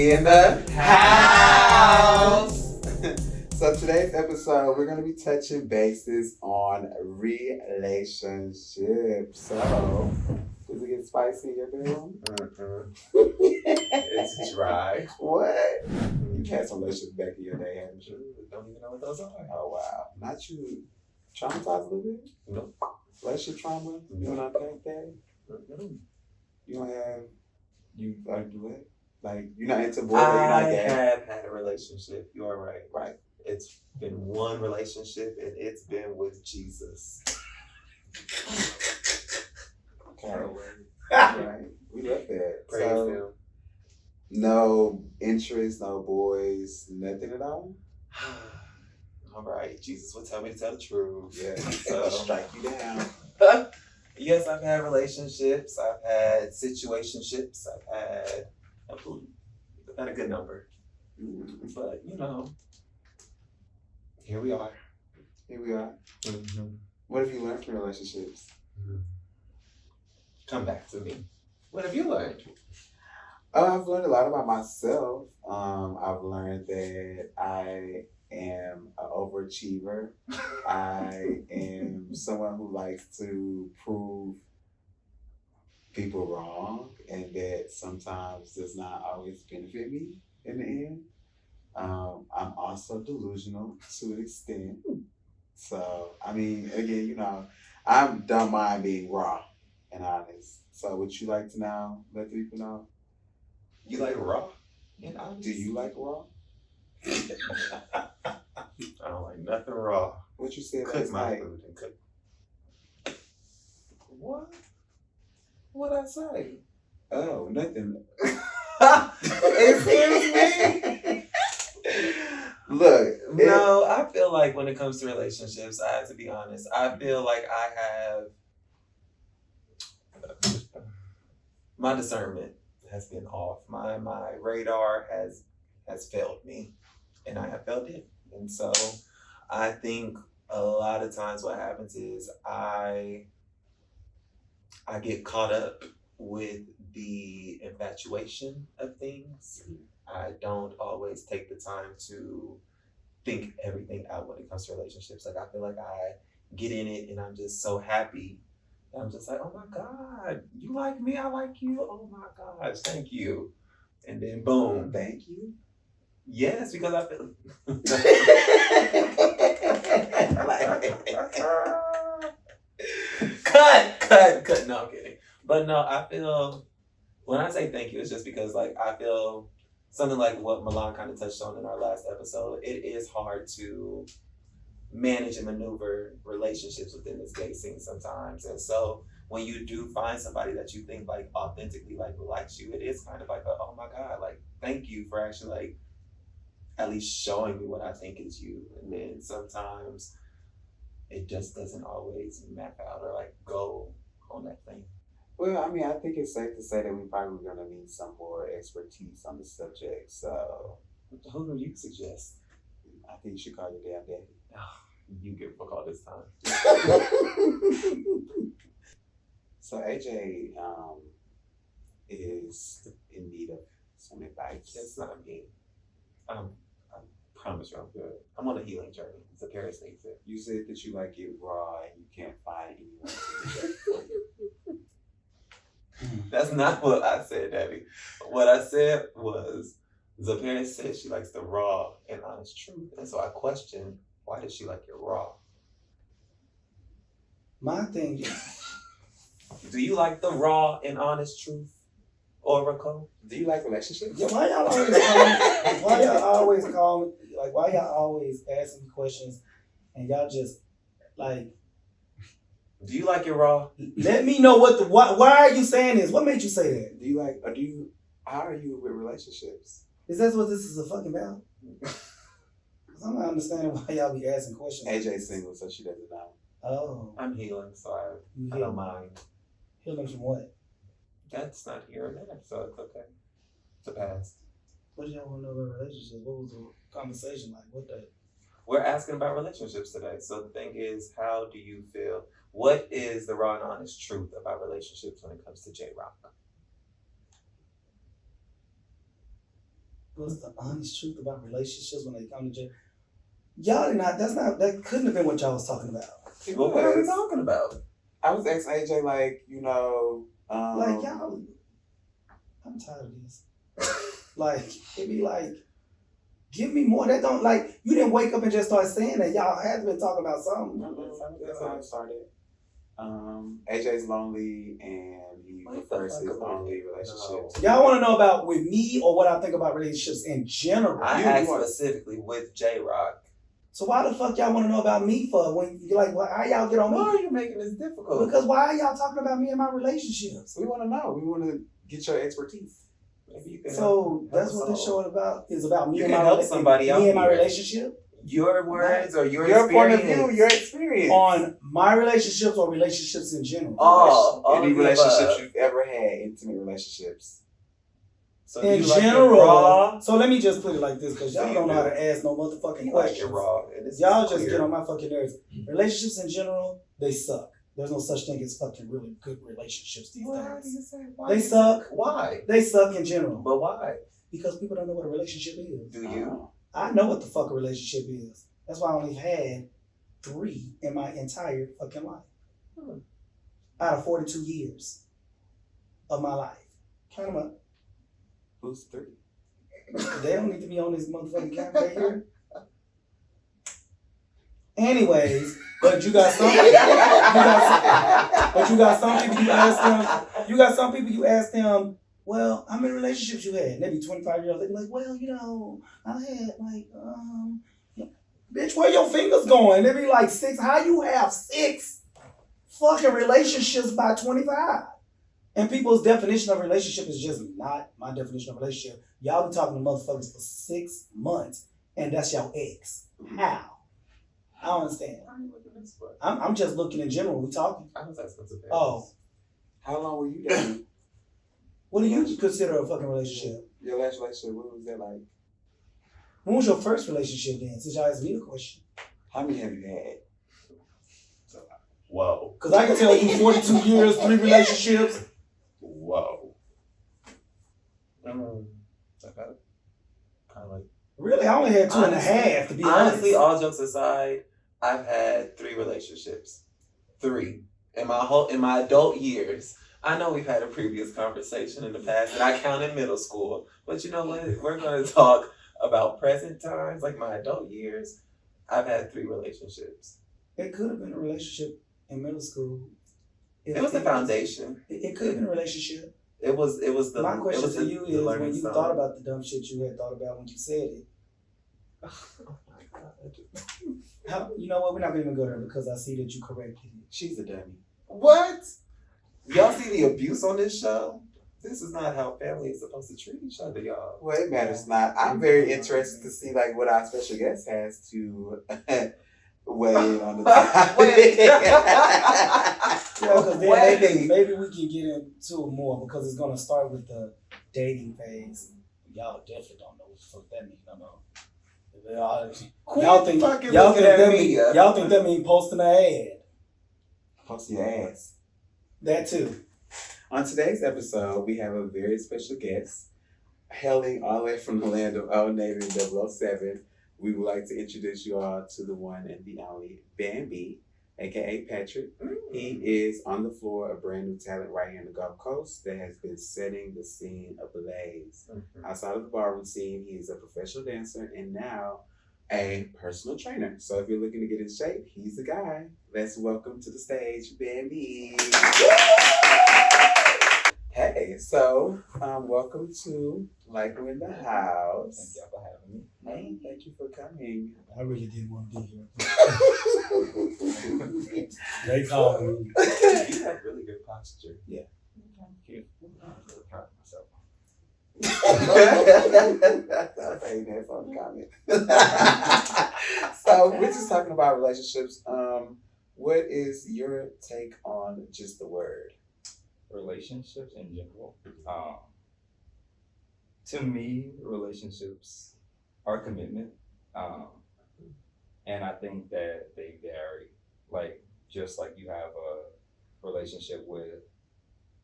We in the house. So today's episode, we're going to be touching bases on relationships. So, does it get spicy in your bedroom? It's dry. What? You've had some relationships back in your day, haven't you? Don't even know what those are. Oh, wow. Not you traumatized a little bit? Nope. Relationship trauma? You don't unpack that? You don't have, you do it? Like, you're not into boy, you're not gay? I have had a relationship. You are right. Right. It's been one relationship, and it's been with Jesus. Okay. Right. We love that. Praise him. No interest, no boys, nothing at all? All right. Jesus will tell me to tell the truth. Yeah. So, strike you down. Yes, I've had relationships. I've had situationships. I've had a good number. But, here we are. Here we are. Mm-hmm. What have you learned from relationships? Come back to me. What have you learned? I've learned a lot about myself. I've learned that I am an overachiever. I am someone who likes to prove people wrong, and that sometimes does not always benefit me in the end. I'm also delusional to an extent. So, I mean, again, I don't mind being raw and honest. So, would you like to now let the people know? You like raw and honest? Do you like raw? I don't like nothing raw. What you said Cook last my night? food and cook. What? What'd I say? Oh, nothing. Excuse me? Look. No, I feel like when it comes to relationships, I have to be honest. I feel like I have my discernment has been off. My radar has failed me, and I have failed it. And so I think a lot of times what happens is I get caught up with the infatuation of things. I don't always take the time to think everything out when it comes to relationships. Like, I feel like I get in it and I'm just so happy. And I'm just like, oh my God, you like me, I like you. Oh my gosh, thank you. And then boom. Thank you. Yes, because I feel cut. No, I'm kidding. But no, I feel when I say thank you, it's just because I feel something like what Milan kind of touched on in our last episode. It is hard to manage and maneuver relationships within this gay scene sometimes. And so when you do find somebody that you think authentically likes you, it is kind of oh my God, thank you for actually at least showing me what I think is you. And then sometimes it just doesn't always map out or go on that thing. Well, I mean, I think it's safe to say that we probably going to need some more expertise on the subject. So, who do you suggest? I think you should call your damn daddy. Oh, you get a book all this time. So AJ is in need of some advice. It's not me. I promise you I'm good. I'm on a healing journey. It's a Paris needs it. You said that you like it raw and you can't find anyone to do that for you. That's not what I said, Daddy. What I said was, Zapara said she likes the raw and honest truth. And so I questioned, why does she like it raw? My thing is, do you like the raw and honest truth, Oracle? Do you like relationships? yeah, why y'all always asking me questions and y'all just do you like it raw? let me know why are you saying this? What made you say that? How are you with relationships? Is that what this is a fucking about? Cause I'm not understanding why y'all be asking questions. AJ's single, so she doesn't know. Oh. I'm healing, so I don't mind. Healing from what? That's not here and there, so it's okay. It's a past. What do y'all want to know about relationships? What was the conversation like? We're asking about relationships today. So the thing is, how do you feel? What is the raw and honest truth about relationships when it comes to J-Rock? What's the honest truth about relationships when they come to jail? Y'all did not. That couldn't have been what y'all was talking about. Well, what are we talking about? I was asking AJ, like, Like y'all, I'm tired of this. Like it be like, give me more. That don't like you didn't wake up and just start saying that. Y'all had been talking about something. That's how it started. AJ's lonely and he prefers his lonely relationships. Y'all want to know about with me or what I think about relationships in general? I asked specifically with J-Rock. So why the fuck y'all want to know about me for when you're like, well, how y'all get on me? Why are you making this difficult? Because why are y'all talking about me and my relationships? We want to know. We want to get your expertise. Maybe you can So that's what this show is about. Me you and can my help somebody out me and my here. relationship. Your words or your point of experience. view, your experience On my relationships or relationships in general. Any relationships you've ever had, intimate relationships. So in you general. Like raw? So let me just put it like this, because y'all So don't know do. how to ask no motherfucking You questions. like it raw. Y'all just get on my fucking nerves. Relationships in general, they suck. There's no such thing as fucking really good relationships these days. They suck. Why? They suck in general. But why? Because people don't know what a relationship is. Do you? I know what the fuck a relationship is. That's why I only had 3 in my entire fucking life. Out of 42 years of my life. Count them up. Who's 3? They don't need to be on this motherfucking camera right here. Anyways, but you got some people you ask them, well, how many relationships you had? And they be 25 years old. They be like, well, I had like, bitch, where your fingers going? They be like 6. How you have 6 fucking relationships by 25? And people's definition of relationship is just not my definition of relationship. Y'all be talking to motherfuckers for 6 months, and that's your ex. How? I don't understand. I'm just looking in general. We talking. I was asking some Oh. How long were you dating? What do you consider a fucking relationship? Your last relationship, what was that like? When was your first relationship then? Since y'all asked me the question. How many have you had? Whoa. Because I can tell you 42 years, 3 relationships. Whoa. Kind of like. Really, I only had 2.5 to be honestly, honest. all jokes aside, I've had 3 relationships. 3 in my adult years. I know we've had a previous conversation in the past, and I counted middle school. But you know what? We're going to talk about present times, like my adult years. I've had 3 relationships. It could have been a relationship in middle school. It was the foundation. It could have been a relationship. It was the. My question to you is, when you stone. thought about the dumb shit you had thought about when you said it. Oh my God. You know what? We're not going to even go there because I see that you corrected it. She's a dummy. What? Y'all see the abuse on this show? This is not how family is supposed to treat each other, y'all. Well, it matters not. I'm very interested to see like what our special guest has to weigh in on the topic. Because then maybe we can get into it more, because it's going to start with the dating phase. Y'all definitely don't know what the fuck that means. Y'all think that means posting an ad. Post your ass. That too. On today's episode, we have a very special guest, hailing all the way from the land of Old Navy and 007. We would like to introduce you all to the one and the only Bambi, aka Patrick. He is on the floor, a brand new talent right here in the Gulf Coast that has been setting the scene ablaze. Outside of the ballroom scene, he is a professional dancer and now a personal trainer. So if you're looking to get in shape, he's the guy. Let's welcome to the stage, Bambi. Hey, so welcome to Like We're in the House. Thank y'all for having me. Hey, thank you for coming. I really didn't want to be here. They called me. You have really good posture. Yeah. Thank you. I'm really proud of myself. I ain't had fun comment. So we're just talking about relationships. What is your take on just the word? Relationships in general. To me, relationships are commitment. And I think that they vary. Like, just like you have a relationship with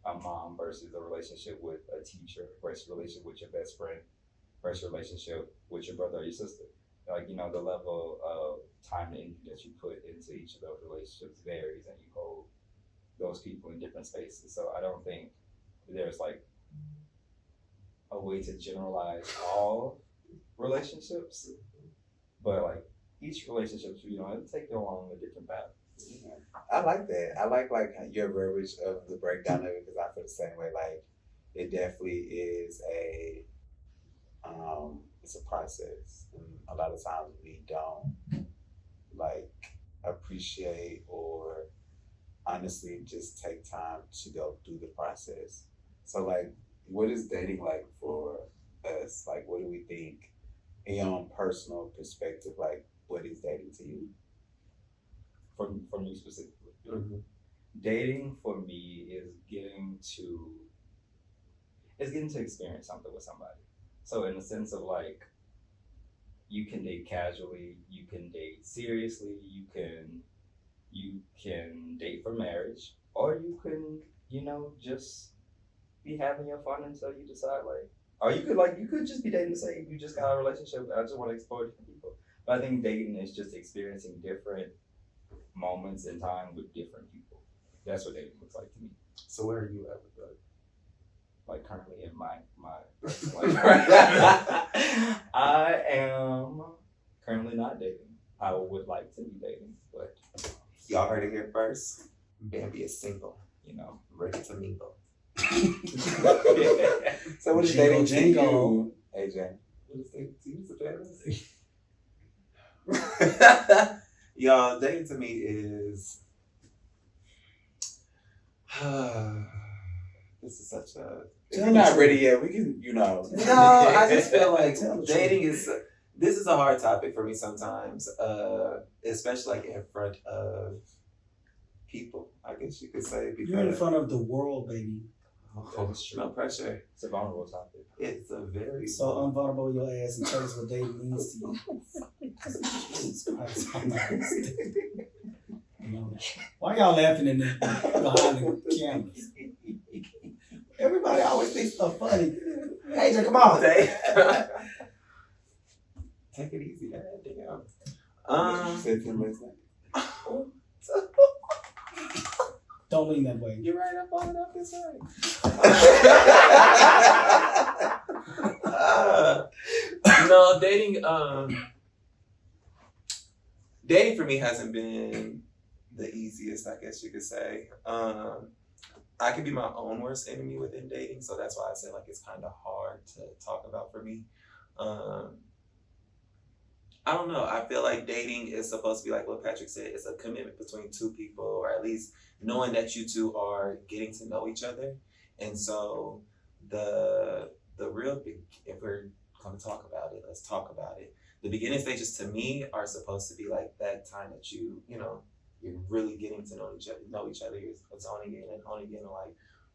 a mom versus a relationship with a teacher versus a relationship with your best friend first relationship with your brother or your sister. Like, you know, the level of time and energy that you put into each of those relationships varies, and you hold those people in different spaces. So I don't think there's like a way to generalize all relationships, but like each relationship, you know, it'll take you along a different path. Yeah. I like that. I like your verbiage of the breakdown of it because I feel the same way. Like it definitely is it's a process, and a lot of times we don't like appreciate or honestly just take time to go through the process. So like, what is dating like for us? Like, what do we think in your own personal perspective? Like, what is dating to you? For me specifically, dating for me is getting to experience something with somebody. So in the sense of like, you can date casually, you can date seriously, you can date for marriage, or you can, you know, just be having your fun until you decide like, or you could just be dating to say you just got a relationship. I just want to explore different people. But I think dating is just experiencing different moments in time with different people. That's what dating looks like to me. So where are you at with that? Like currently in my I am currently not dating. I would like to be dating, but Y'all heard it here first. Bambi is single, you know, ready to mingle. So what is Jingle, dating to jingle. you, AJ? What is dating to you? It's a fantasy. Y'all, dating to me is this is such a If you're not ready yet, we can, you know. no, I just feel like Tell the dating is this is a hard topic for me sometimes, especially like in front of people, I guess you could say, You're in because front of the world, baby. no pressure. it's a vulnerable topic. It's a very So unvulnerable your ass and tell us what dating means to you. Jesus Christ, I'm not understanding. You know, why y'all laughing in the behind the cameras? Everybody always thinks stuff funny. AJ, come on. Take it easy, man. Damn. Sit and listen. Don't lean that way. You're right. I'm falling off this way. No, dating. Dating for me hasn't been the easiest, I guess you could say. I can be my own worst enemy within dating, so that's why I say like it's kind of hard to talk about for me. I don't know. I feel like dating is supposed to be like what Patrick said. It's a commitment between two people, or at least knowing that you two are getting to know each other. And so the real big, if we're going to talk about it, let's talk about it. The beginning stages to me are supposed to be like that time that you know, you're really getting to know each other. You're zoning in and honing in on like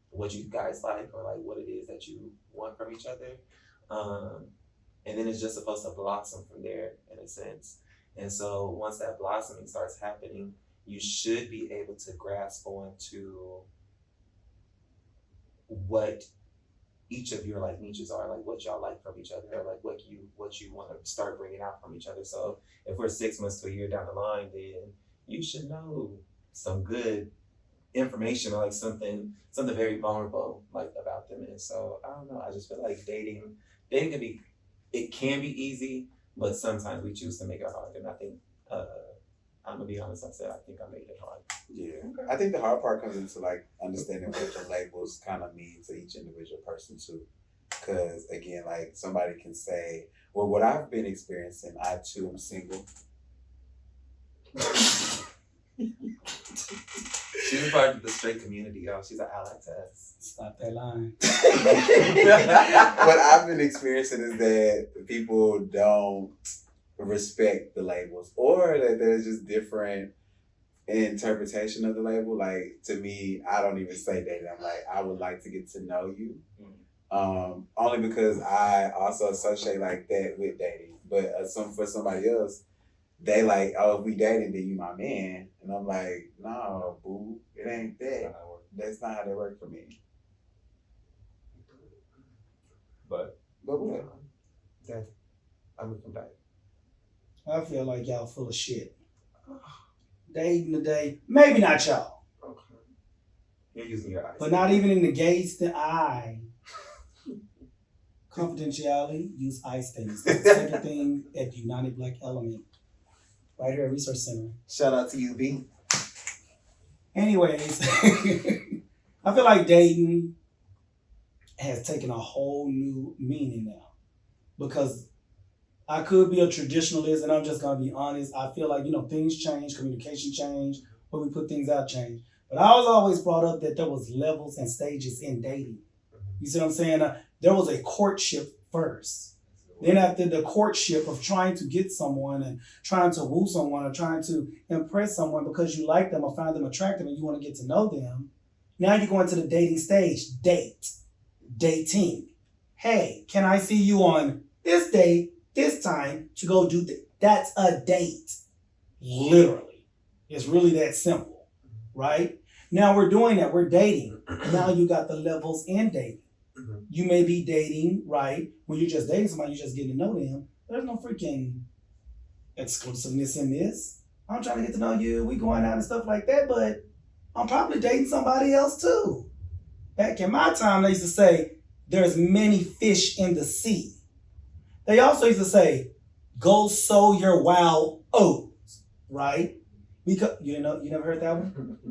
what you guys like, or like what it is that you want from each other. And then it's just supposed to blossom from there in a sense. And so once that blossoming starts happening, you should be able to grasp onto what each of your like niches are, like what y'all like from each other, or like what you want to start bringing out from each other. So if we're 6 months to a year down the line, then you should know some good information, or like something very vulnerable like about them. And so I don't know. I just feel like dating can be easy, but sometimes we choose to make it hard. And I think I'm gonna be honest. I think I made it hard. Yeah. I think the hard part comes into like understanding what the labels kind of mean to each individual person too. Because again, like somebody can say, well, what I've been experiencing, I too am single. She's a part of the straight community, y'all. She's an ally to us. Stop that line. What I've been experiencing is that people don't respect the labels, or that there's just different interpretation of the label. Like to me, I don't even say dating. I'm like, I would like to get to know you. Only because I also associate like that with dating. But for somebody else, they like, oh, if we dating, then you my man. And I'm like, no, boo, it ain't that. That's not how that work for me. But what? That I'm gonna come back. I feel like y'all full of shit. Dating today, maybe not y'all, Okay. You're using your eyes. but not even in the gays that I. Confidentiality, use ice things. That's the second thing at United Black Ellument, right here at Research Center. Shout out to you, B. Anyways, I feel like dating has taken a whole new meaning now because I could be a traditionalist, and I'm just gonna be honest. I feel like things change, communication change, where we put things out change. But I was always brought up that there was levels and stages in dating. You see what I'm saying? There was a courtship first. Then after the courtship of trying to get someone and trying to woo someone or trying to impress someone because you like them or find them attractive and you want to get to know them, now you go into the dating stage. Dating. Hey, can I see you on this day, this time to go do that? That's a date. Literally. It's really that simple, right? Now we're doing that. We're dating. Now you got the levels in dating. You may be dating, right? When you're just dating somebody, you're just getting to know them. There's no freaking exclusiveness in this. I'm trying to get to know you. We going out and stuff like that, but I'm probably dating somebody else too. Back in my time, they used to say, there's many fish in the sea. They also used to say, go sow your wild oats, right? Because you never heard that one?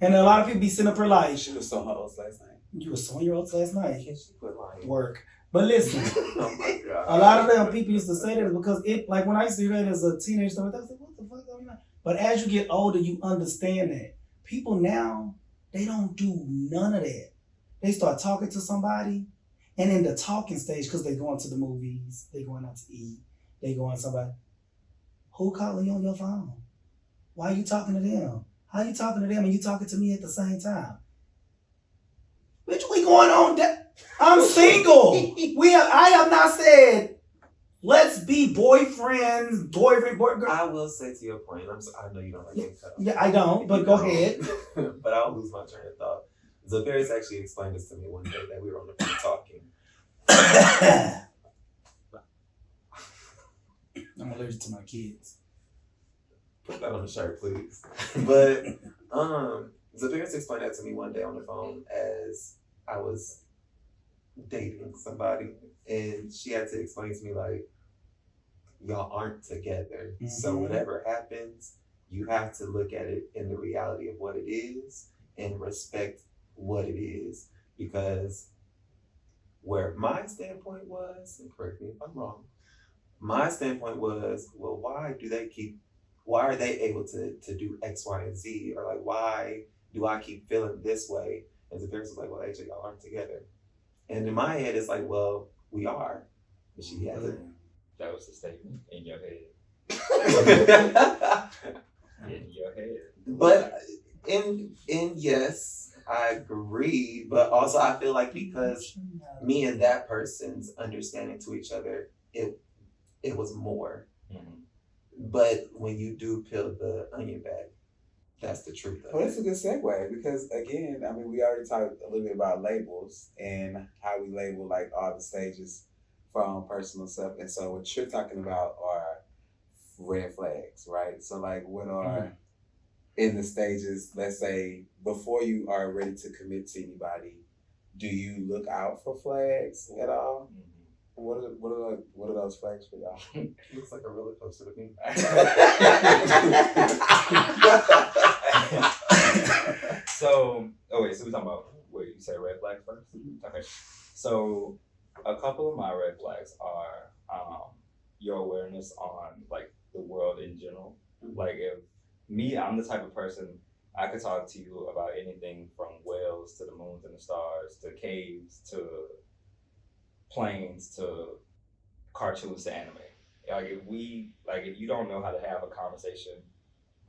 And a lot of people be sitting up here like, She was sewing her oats last night. you were sewing your oats last night. Can't you quit lying? Work. But listen, Oh my God. a lot of them people used to say that because it, like when I used to hear that as a teenager, I was like, what the fuck is going on? But as you get older, you understand that. People now, they don't do none of that. They start talking to somebody, and in the talking stage, because they going to the movies, they going out to eat, they going somebody, who calling you on your phone? Why are you talking to them? How you talking to them and you talking to me at the same time? Bitch, we going on I'm single. I have not said let's be boyfriends, boyfriend. I will say to your point, I know you don't like getting cut off. Yeah, I don't, but go ahead. But I'll lose my train of thought. Zafaris actually explained this to me one day that we were on the phone talking. I'm allergic to my kids. Put that on the shirt, please. But Zafaris explained that to me one day on the phone as I was dating somebody, and she had to explain to me like, y'all aren't together. Mm-hmm. So whatever happens, you have to look at it in the reality of what it is and respect what it is. Because where my standpoint was, and correct me if I'm wrong, my standpoint was, well, why are they able to do X, Y, and Z? Or like, why do I keep feeling this way? And the parents was like, well, AJ, y'all aren't together. And in my head, it's like, well, we are. But she hasn't. That was the statement in your head. In your head. But in yes, I agree. But also I feel like because me and that person's understanding to each other, it was more. Mm-hmm. But when you do peel the onion back, that's the truth of it. Well, that's a good segue because, again, I mean, we already talked a little bit about labels and how we label like all the stages for our own personal stuff. And so what you're talking about are red flags, right? So like what are in the stages, let's say, before you are ready to commit to anybody, do you look out for flags at all? Mm-hmm. What are those flags for y'all? Looks like a roller coaster to me. So we're talking about what you say red flags first? Mm-hmm. Okay. So a couple of my red flags are your awareness on like the world in general. Mm-hmm. Like if I'm the type of person, I could talk to you about anything from whales to the moons and the stars to caves to planes to cartoons to anime. Like if you don't know how to have a conversation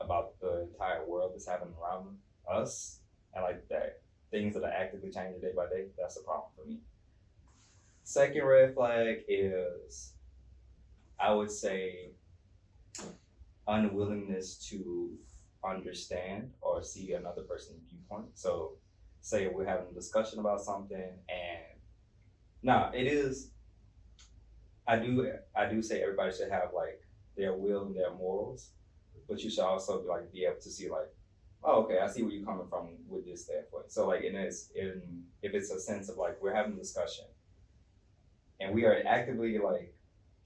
about the entire world that's happening around us and like that things that are actively changing day by day, that's a problem for me. Second red flag is, I would say, unwillingness to understand or see another person's viewpoint. So say we're having a discussion about something and now it is I do say everybody should have like their will and their morals, but you should also like be able to see like, oh, okay, I see where you're coming from with this standpoint. So like, if it's a sense of like we're having a discussion, and we are actively like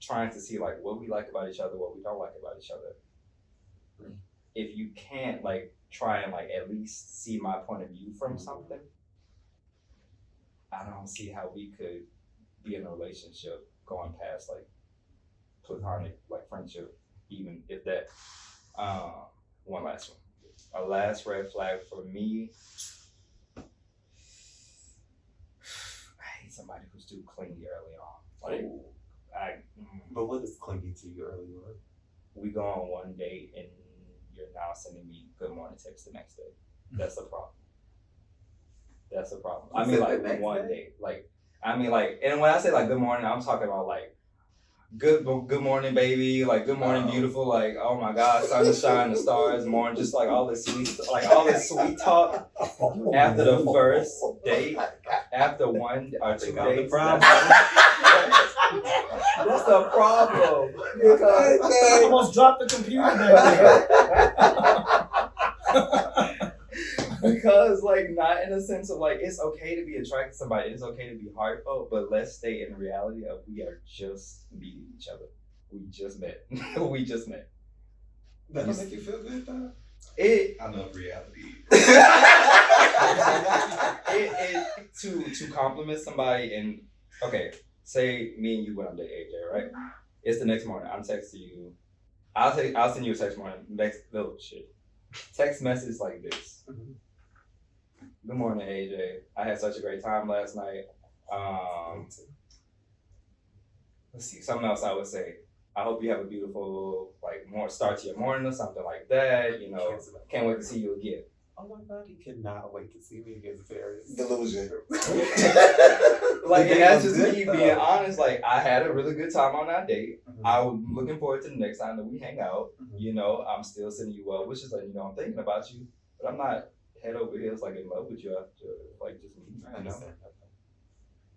trying to see like what we like about each other, what we don't like about each other. If you can't like try and like at least see my point of view from something, I don't see how we could be in a relationship going past like platonic like friendship, even if that. One last one. A last red flag for me. I hate somebody who's too clingy early on. Like But what is clingy to you early on? we go on one date and you're now sending me good morning text the next day. That's the problem. That's the problem. I mean, like one day. Like, I mean, like, and when I say like good morning, I'm talking about like good morning, baby. Like good morning, beautiful. Like, oh my God, sun is shining, the stars, morning. Just like all this sweet talk after the first date, after 1 or 2 dates. That's the problem. Because I almost dropped the computer there. Because like not in a sense of like it's okay to be attracted to somebody, it's okay to be heartfelt, but let's stay in the reality of we are just meeting each other. We just met. We just met. That don't make you feel good though? I love reality. To compliment somebody and okay, say me and you went on date AJ, right? It's the next morning. I'm texting you. I'll send you a text morning. Text message like this. Good morning, AJ. I had such a great time last night. Let's see, something else I would say. I hope you have a beautiful start to your morning or something like that. You know, can't wait to see you again. Oh my God, he cannot wait to see me again. Various Delusion. Like, and that's just me being honest. Like, I had a really good time on that date. I'm looking forward to the next time that we hang out. You know, I'm still sending you well wishes. Like, you know, I'm thinking about you, but I'm not head over heels like in love with you after like just me. You know.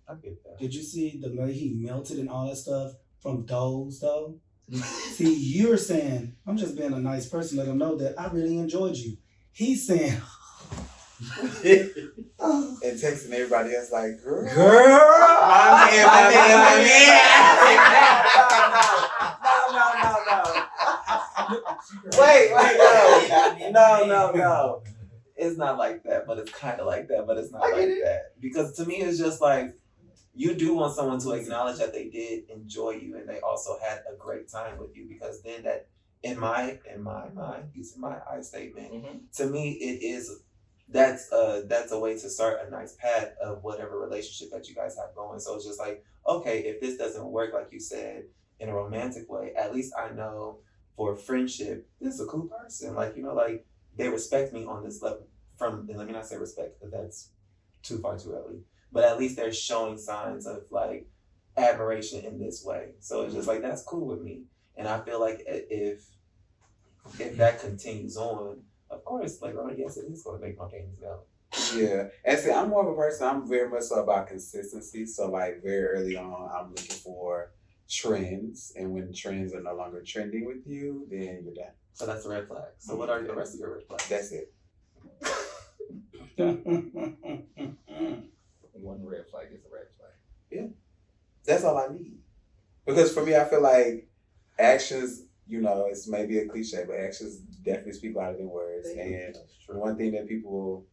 I get that. Did you see the way he melted and all that stuff from those though? See, you're saying, I'm just being a nice person, let him know that I really enjoyed you. He's saying, And texting everybody else like, girl. my No. Wait, no. It's not like that, but it's kind of like that, but it's not like that. Because to me, it's just like, you do want someone to acknowledge that they did enjoy you and they also had a great time with you, because then that, in my mind, using my I statement, to me, that's a way to start a nice path of whatever relationship that you guys have going. So it's just like, okay, if this doesn't work, like you said, in a romantic way, at least I know for friendship, this is a cool person. Like, you know, like they respect me on this level and let me not say respect because that's too far too early, but at least they're showing signs of like admiration in this way. So it's just like, that's cool with me. And I feel like if that continues on, of course, later on, yes, it is going to make my games go. Yeah. And see, I'm more of a person, I'm very much so about consistency. So like very early on, I'm looking for trends. And when trends are no longer trending with you, then you're done. So that's a red flag. So what are the rest of your red flags? That's it. One red flag is a red flag. Yeah. That's all I need. Because for me, I feel like actions, you know, it's maybe a cliche, but actions definitely speak louder than words. And one thing that people,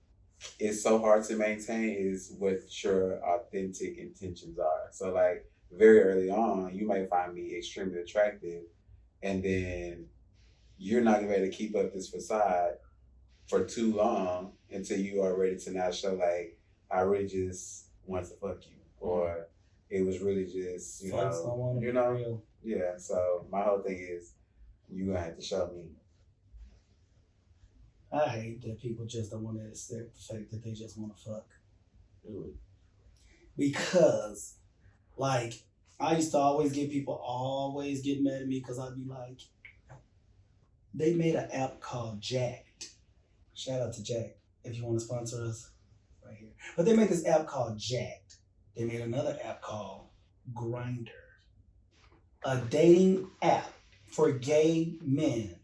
it's so hard to maintain is what your authentic intentions are. So like very early on, you might find me extremely attractive, and then you're not ready to keep up this facade for too long until you are ready to now show like, I really just want to fuck you, or it was really just, you know, yeah. So my whole thing is, you're gonna have to show me. I hate that people just don't want to accept the fact that they just want to fuck. Really? Because, like, I used to always get people always get mad at me because I'd be like, they made an app called Jacked. Shout out to Jack if you want to sponsor us right here. But they made this app called Jacked. They made another app called Grindr. a dating app for gay men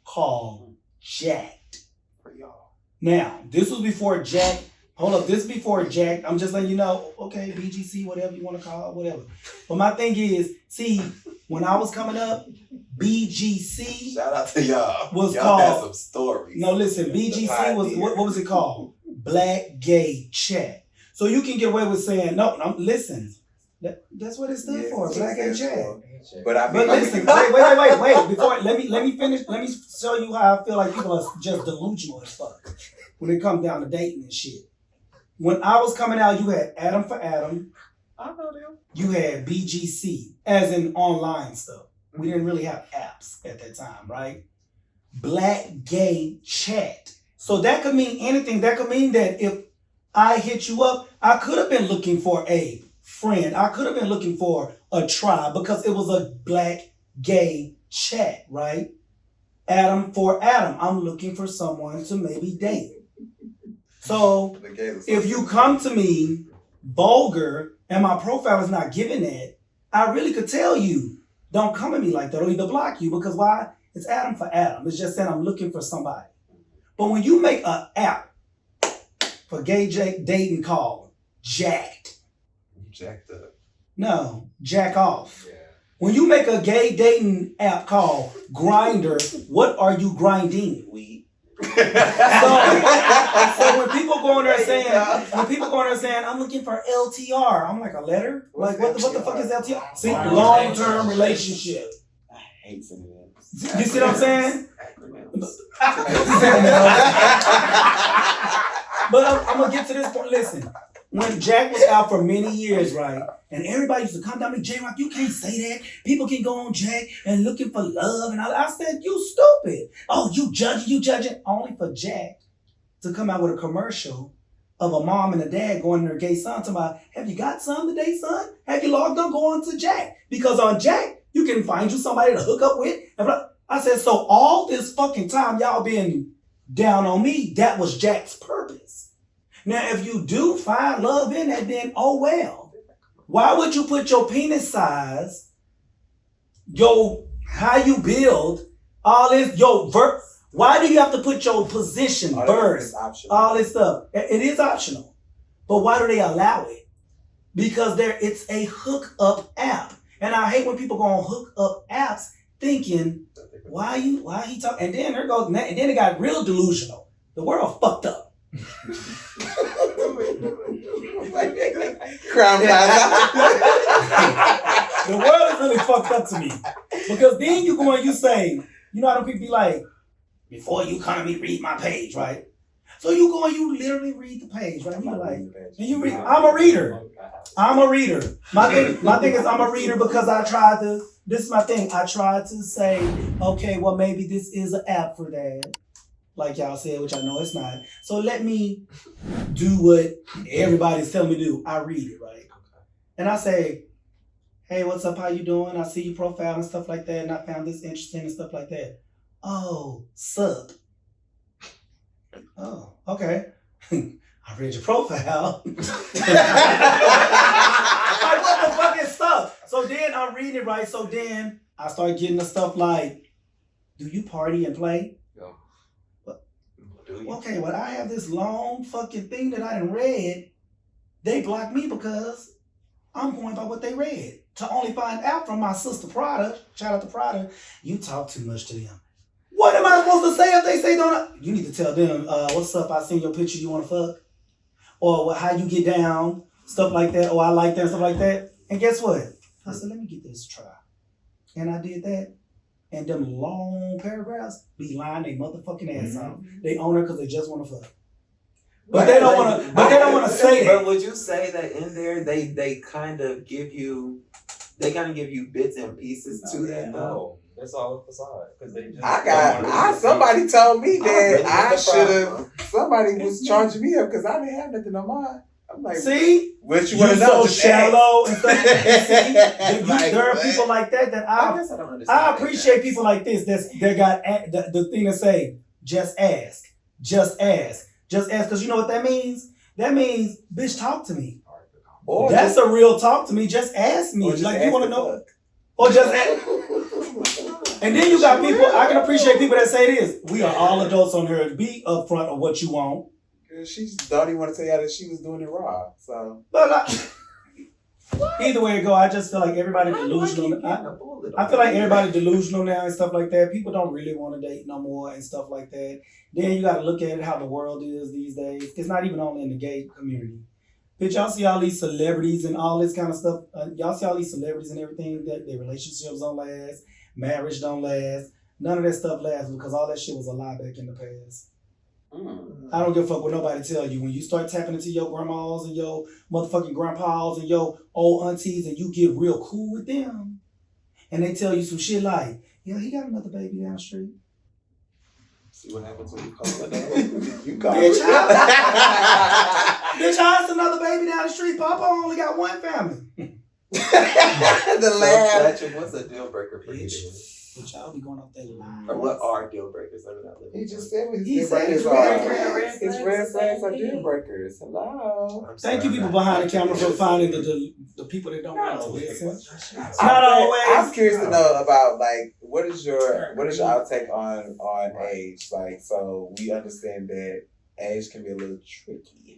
called Jacked. For y'all. Now, this was before Jack. Hold up, this before Jack. I'm just letting you know, okay, BGC, whatever you want to call it, whatever. But my thing is, see, when I was coming up, BGC Shout out to y'all. was y'all had called. some stories. No, listen, BGC was what was it called? Black Gay Chat. So you can get away with saying no. Listen, that's what it stood Yeah, for, it's Black Gay Chat. But I But mean, listen, wait. Before let me finish. Let me show you how I feel like people are just delusional as fuck when it comes down to dating and shit. When I was coming out, you had Adam for Adam. I know them. You had BGC, as in online stuff. We didn't really have apps at that time, right? Black Gay Chat. So that could mean anything. That could mean that if I hit you up, I could have been looking for a friend. I could have been looking for a tribe because it was a Black Gay Chat, right? Adam for Adam. I'm looking for someone to maybe date. So if you come to me vulgar and my profile is not giving that, I really could tell you, don't come at me like that or either block you because why? It's Adam for Adam. It's just saying I'm looking for somebody. But when you make an app for gay dating called Jacked. Jacked up. No, Jack Off. Yeah. When you make a gay dating app called Grinder, what are you grinding? Weed. So when people go in there saying, I'm looking for LTR, I'm like, a letter? Like, what the fuck is LTR? See, long-term relationship. I hate synonyms. You see what I'm saying? But I'm gonna get to this point. Listen, when Jack was out for many years, right, and everybody used to come down to me, J-Rock, you can't say that. People can go on Jack and looking for love, and I said, you stupid. Oh, you judging. Only for Jack to come out with a commercial of a mom and a dad going to their gay son talking about, have you got some today, son? Have you logged on? Go on to Jack. Because on Jack, you can find you somebody to hook up with. I said, so all this fucking time y'all been down on me, that was Jack's purpose. Now, if you do find love in that, then oh well. Why would you put your penis size, how you build, all this, why do you have to put your position, birth, all this stuff? It is optional. But why do they allow it? Because it's a hookup app. And I hate when people go on hookup apps thinking, why he talking? And then and then it got real delusional. The world fucked up. Crown Plaza. The world is really fucked up to me. Because then you go and you say, you know how people be like, before you come to me, read my page, right? So you go and you literally read the page, right? You like, and you read. I'm a reader. My thing is I'm a reader because this is my thing. I tried to say, okay, well maybe this is an app for that. Like y'all said, which I know it's not. So let me do what everybody's telling me to do. I read it, right? And I say, hey, what's up? How you doing? I see your profile and stuff like that, and I found this interesting and stuff like that. Oh, sup. Oh, okay. I read your profile. Like, what the fuck is stuff? So then I'm reading it, right? So then I start getting the stuff like, do you party and play? Okay, well, I have this long fucking thing that I done read. They blocked me because I'm going by what they read. To only find out from my sister Prada, shout out to Prada, you talk too much to them. What am I supposed to say if they say don't? You need to tell them, what's up, I seen your picture, you want to fuck? Or how you get down, stuff like that. Or I like that, stuff like that. And guess what? I said, let me get this try. And I did that. And them long paragraphs be lying they motherfucking ass off. They own her because they just want to fuck. But they don't want to. But they don't want to say that. But would you say that in there they kind of give you bits and pieces to that? No, that's all a facade. Because they just. Somebody told me that I should have. Somebody was charging me up because I didn't have nothing on mine. I'm like, see, what you want to know? So shallow and stuff. See, Like, there are people like that I appreciate people like this. That got the thing to say. Just ask. Because you know what that means? That means, bitch, talk to me. That's a real talk to me. Just ask me. Just like ask you want to the know. fuck. Or just and then you got people, I can appreciate people that say this. We are all adults on here. Be upfront of what you want. She don't even want to tell y'all that she was doing it raw. So either way it go, I just feel like everybody delusional. I feel like everybody delusional now and stuff like that. People don't really want to date no more and stuff like that. Then you got to look at it how the world is these days. It's not even only in the gay community. Bitch, y'all see all these celebrities and all this kind of stuff. Y'all see all these celebrities and everything that their relationships don't last, marriage don't last. None of that stuff lasts because all that shit was a lie back in the past. I don't give a fuck what nobody tell you. When you start tapping into your grandmas and your motherfucking grandpas and your old aunties and you get real cool with them and they tell you some shit like, yeah, he got another baby down the street. See what happens when you call it that? You call Bitch, it. Bitch, how's another baby down the street? Papa only got one family. The laugh. Patrick, what's a deal breaker for you? Bitch, y'all be going off that line. Or what are deal breakers? Let me not live. He just said what his He deal said breakers his are. red His red flags are deal breakers. Hello. Thank you, people behind the camera, for finding the people that don't want to listen. I'm always. curious to know about like what is your outtake on age? Like, so we understand that age can be a little tricky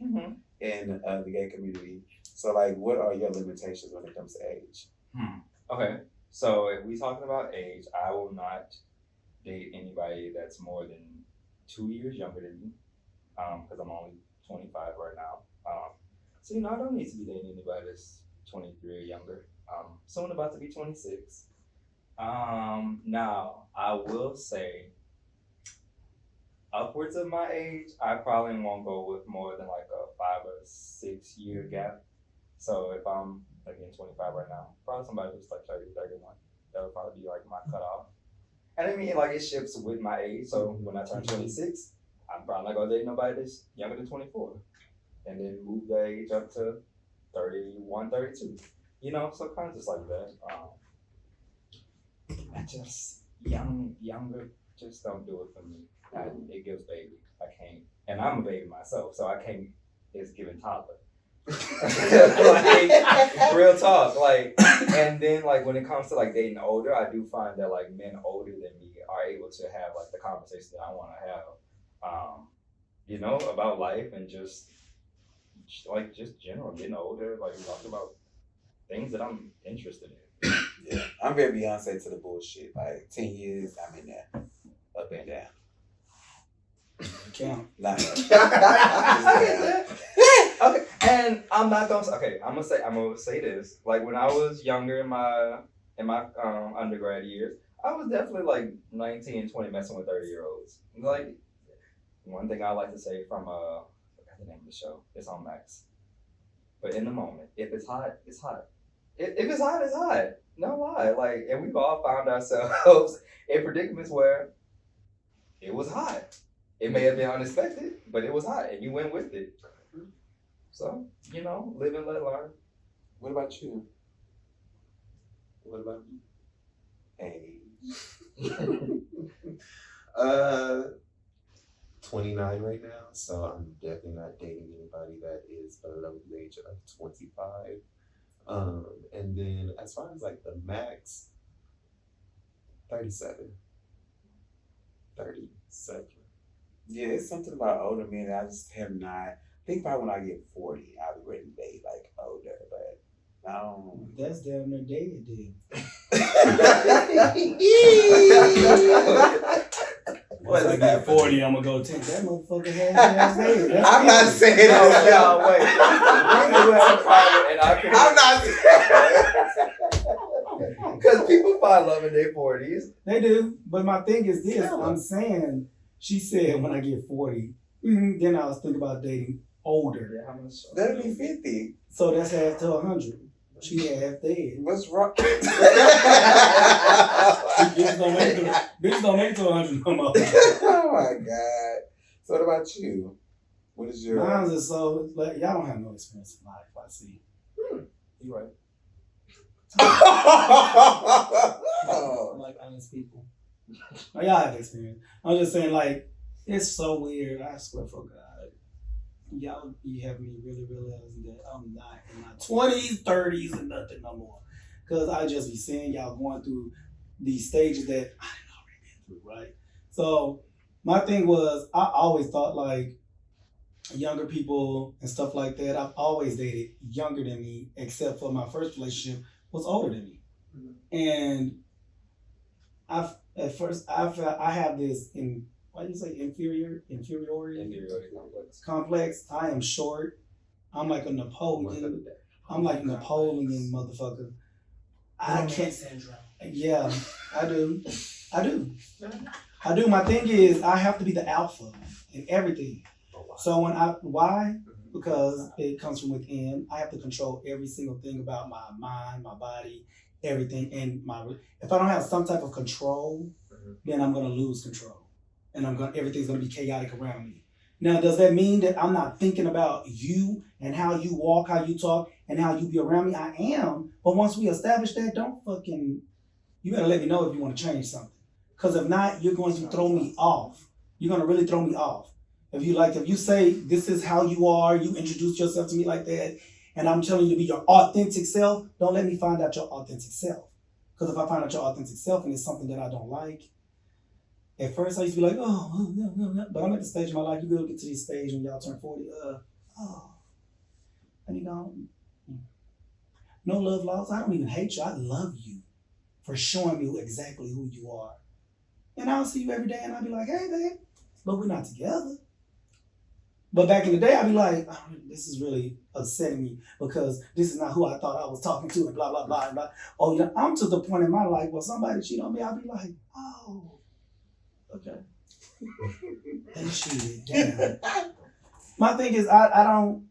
in the gay community. So like, what are your limitations when it comes to age? Okay, so if we talking about age, I will not date anybody that's more than 2 years younger than me, because I'm only 25 right now. So I don't need to be dating anybody that's 23 or younger. Soon about to be 26. Now I will say, upwards of my age, I probably won't go with more than like a 5 or 6 year gap. So if I'm again 25 right now, probably somebody who's like 30, 31. That would probably be like my cutoff. And I mean, like, it shifts with my age. So when I turn 26, I'm probably not gonna date nobody that's younger than 24. And then move the age up to 31, 32. So kind of just like that. I just, younger, just don't do it for me. It gives baby. I can't. And I'm a baby myself, so I can't, it's giving toddler. Like, real talk, like, and then like when it comes to like dating older, I do find that like men older than me are able to have like the conversation that I want to have, about life and just general getting older. Like we talked about things that I'm interested in. Yeah, I'm very Beyonce to the bullshit. Like 10 years, I'm in there, up and down. Count. Not Okay, and I'm not gonna. Okay, I'm gonna say this. Like when I was younger in my undergrad years, I was definitely like 19 and 20 messing with 30-year-olds. Like one thing I like to say from I forgot the name of the show. It's on Max. But in the moment, if it's hot, it's hot. If it's hot, it's hot. No lie. Like, and we've all found ourselves in predicaments where it was hot. It may have been unexpected, but it was hot, and you went with it. So, live and let learn. What about you? What about you? Hey. 29 right now, so I'm definitely not dating anybody that is below the age of 25. And then as far as like the max, 37. 37. Yeah, it's something about older men that I just have not. I think probably when I get 40, I'll be ready to date like older, but I don't. That's damn near dead, dude. Once I get 40, I'm gonna go take that motherfucker half dead. I'm not saying that. No, wait. I'm not saying Because people find love in their 40s. They do, but my thing is this. I'm saying, she said when I get 40, then I was thinking about dating older. Yeah, how much? that'll be 50. So that's half to 100. She half dead. What's wrong? Bitches don't make it to 100 no more. Oh my God. So what about you? What is your Mine's is so, like, y'all don't have no experience in life, I see. You right. I'm like honest people. Like, y'all have experience. I'm just saying, like, it's so weird. I swear for God. You have me really realizing that I'm not in my 20s, 30s, and nothing no more. because I just be seeing y'all going through these stages that I didn't already been through, right? So my thing was, I always thought like younger people and stuff like that. I've always dated younger than me, except for my first relationship was older than me. And at first I felt I have this why do you say inferiority complex. I am short. I'm like a Napoleon. I'm like Napoleon motherfucker. I can't. Yeah, I do. My thing is I have to be the alpha in everything. So why? Because it comes from within. I have to control every single thing about my mind, my body, everything. And if I don't have some type of control, then I'm gonna lose control, and everything's gonna be chaotic around me. Now, does that mean that I'm not thinking about you and how you walk, how you talk, and how you be around me? I am. But once we establish that, you better let me know if you want to change something. Because if not, you're going to throw me off. You're going to really throw me off. If you say this is how you are, you introduce yourself to me like that, and I'm telling you to be your authentic self, don't let me find out your authentic self. Because if I find out your authentic self and it's something that I don't like, at first I used to be like, but I'm at the stage of my life, you will get to this stage when y'all turn 40, let me go. No love lost. I don't even hate you. I love you for showing me exactly who you are. And I'll see you every day and I'll be like, hey, babe, but we're not together. But back in the day, I'd be like, this is really upsetting me because this is not who I thought I was talking to and blah, blah, blah, and blah. Oh, yeah, I'm to the point in my life where somebody cheat on me, I'll be like, oh, okay. They cheated, damn. My thing is, I don't,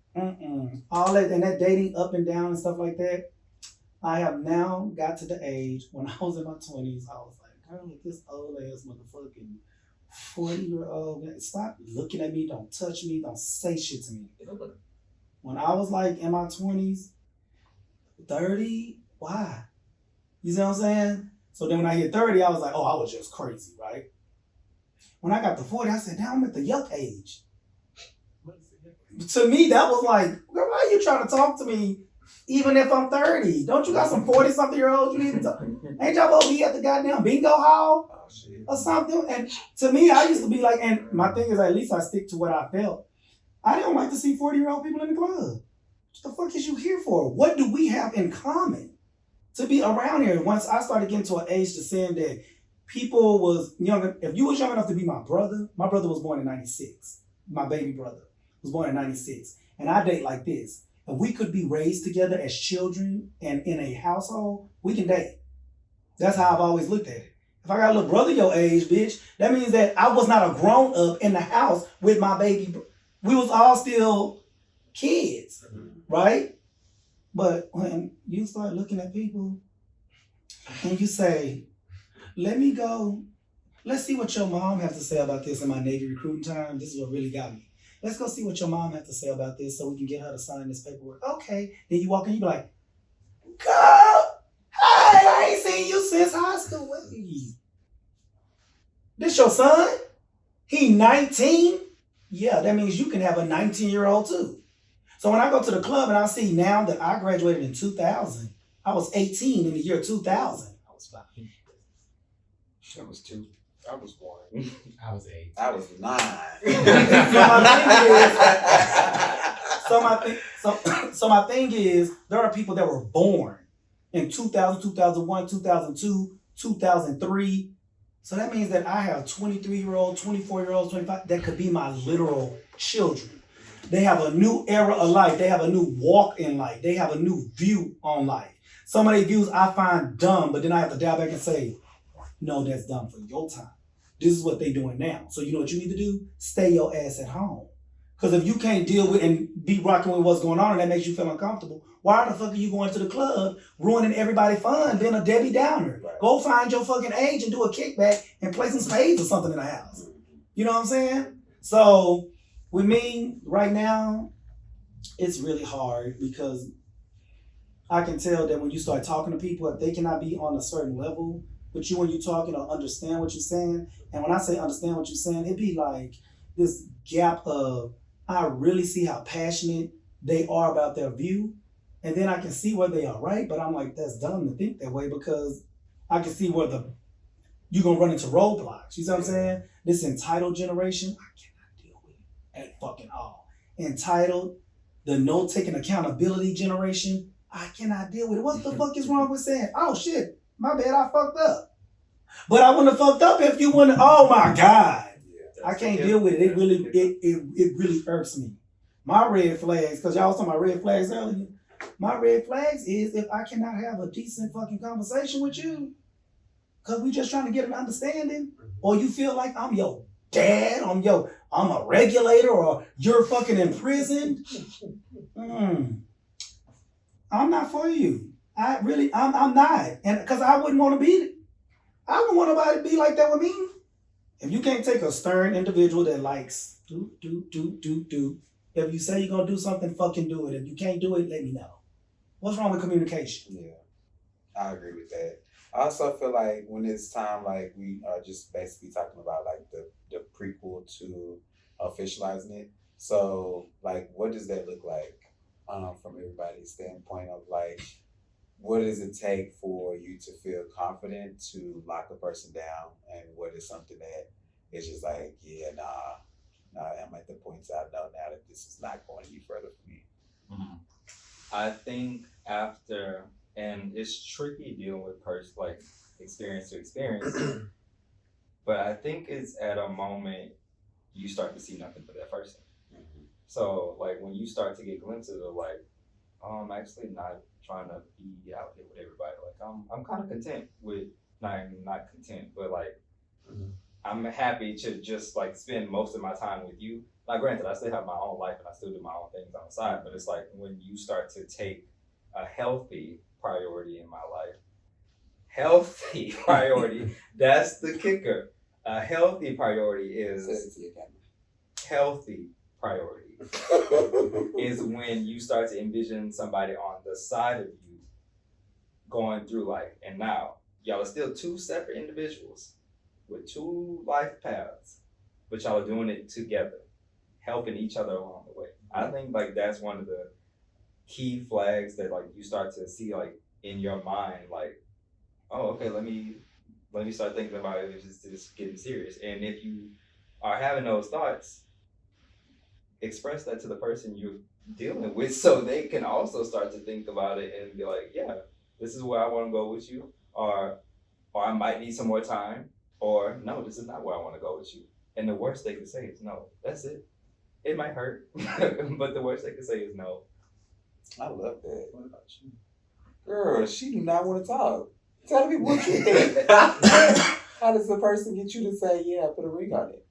all that, and that dating up and down and stuff like that, I have now got to the age, when I was in my 20s, I was like, girl, if this old ass motherfucking 40-year-old, stop looking at me, don't touch me, don't say shit to me. When I was like in my 20s, 30, why? You see what I'm saying? So then when I hit 30, I was like, oh, I was just crazy, right? When I got to 40, I said, now I'm at the yuck age. To me, that was like, girl, why are you trying to talk to me even if I'm 30? Don't you got some 40-something-year-olds you need to talk? Ain't y'all supposed to be at the goddamn bingo hall or something? And to me, I used to be like, and my thing is at least I stick to what I felt. I didn't like to see 40-year-old people in the club. What the fuck is you here for? What do we have in common to be around here? Once I started getting to an age to saying that people was younger, if you was young enough to be my brother was born in 96. My baby brother was born in 96. And I date like this. If we could be raised together as children and in a household, we can date. That's how I've always looked at it. If I got a little brother your age, bitch, that means that I was not a grown up in the house with my baby. We was all still kids, right? But when you start looking at people and you say, let me go, let's see what your mom has to say about this in my Navy recruiting time. This is what really got me. Let's go see what your mom has to say about this so we can get her to sign this paperwork. Okay. Then you walk in, you be like, girl, hey, I ain't seen you since high school. What are you? This your son? He 19? Yeah, that means you can have a 19-year-old too. So when I go to the club and I see now that I graduated in 2000, I was 18 in the year 2000. I was 5. I was 2. I was 1. I was 8. I was 9. So my thing is, there are people that were born in 2000, 2001, 2002, 2003. So that means that I have 23-year-olds, 24-year-olds, 25, that could be my literal children. They have a new era of life. They have a new walk in life. They have a new view on life. Some of their views I find dumb, but then I have to dial back and say, no, that's dumb for your time. This is what they doing now. So you know what you need to do? Stay your ass at home. Because if you can't deal with and be rocking with what's going on and that makes you feel uncomfortable, why the fuck are you going to the club, ruining everybody's fun, being a Debbie Downer? Right. Go find your fucking age and do a kickback and play some spades or something in the house. You know what I'm saying? So with me right now, it's really hard because I can tell that when you start talking to people, if they cannot be on a certain level with you when you're talking or understand what you're saying, and when I say understand what you're saying, it'd be like this gap of I really see how passionate they are about their view, And then I can see where they are right, but I'm like, that's dumb to think that way because I can see where you're gonna run into roadblocks. You see what I'm saying? This entitled generation, I cannot deal with it at fucking all. Entitled, the no taking accountability generation, I cannot deal with it. What the fuck is wrong with saying, oh shit, my bad, I fucked up. But I wouldn't have fucked up if you wouldn't. Oh my God. I can't deal with it. It really irks me. My red flags, because y'all was talking about red flags earlier. My red flags is if I cannot have a decent fucking conversation with you, because we just trying to get an understanding, or you feel like I'm your dad, I'm a regulator, or you're fucking imprisoned. I'm not for you. I'm not. And because I wouldn't want to be, I wouldn't want nobody to be like that with me. If you can't take a stern individual that likes do, if you say you're gonna do something, fucking do it. If you can't do it, let me know. What's wrong with communication? Yeah, I agree with that. I also feel like when it's time, like we are just basically talking about like the prequel to officializing it. So like, what does that look like from everybody's standpoint of like, what does it take for you to feel confident to lock a person down, and what is something that is just like, yeah, nah, I'm at the points I know now that this is not going any further for me. Mm-hmm. I think after, and it's tricky dealing with like experience to experience, but I think it's at a moment you start to see nothing but that person. Mm-hmm. So like when you start to get glimpses of like, oh, I'm actually not trying to be out here with everybody. Like I'm kind of content with not content, but like I'm happy to just like spend most of my time with you. Now, granted, I still have my own life and I still do my own things on the side, but it's like when you start to take a healthy priority in my life, healthy priority, that's the kicker. A healthy priority is healthy priority is when you start to envision somebody on the side of you going through life. And now y'all are still two separate individuals with two life paths, but y'all are doing it together, helping each other along the way. I think like that's one of the key flags that like you start to see like in your mind, like, oh, okay, let me start thinking about it. It's just getting serious. And if you are having those thoughts, express that to the person you're dealing with so they can also start to think about it and be like, yeah, this is where I want to go with you, or I might need some more time, or no, this is not where I want to go with you. And the worst they can say is no. That's it. It might hurt, but the worst they can say is no. I love that. What about you? Girl, she do not want to talk. Tell me what you think. How does the person get you to say, yeah, put a ring on it?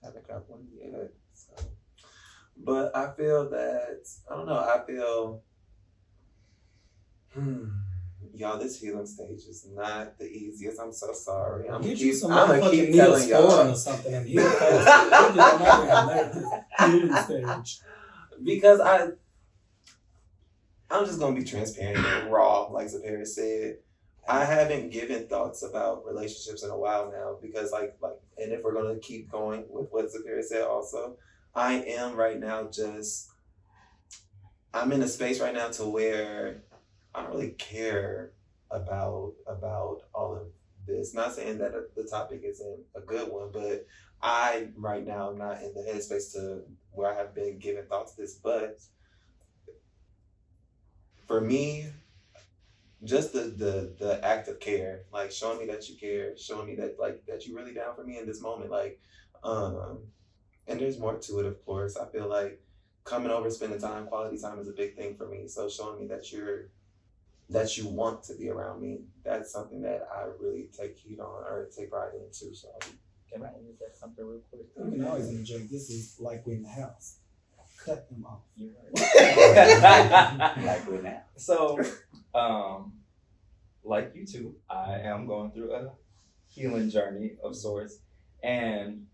I haven't got one yet. So. But I feel that, I don't know, I feel, y'all, this healing stage is not the easiest. I'm so sorry. I'm Get keep, you some I'm gonna motherfucking keep telling y'all. or something and heal fast. Healing stage. Because I'm just gonna be transparent and raw, like Zapara said. I haven't given thoughts about relationships in a while now because like, and if we're gonna keep going with what Zapara said also, I am right now I'm in a space right now to where I don't really care about all of this. Not saying that the topic isn't a good one, but I right now am not in the headspace to where I have been giving thoughts to this. But for me, just the act of care, like showing me that you care, showing me that like that you really down for me in this moment, like, and there's more to it, of course. I feel like coming over, spending time, quality time is a big thing for me. So showing me that you want to be around me, that's something that I really take heed on or take pride in too. So Can I interject something real quick? You can always interject. This is like we're in the house. Cut them off. You're right. Like we're now. So, like you two, I am going through a healing journey of sorts, and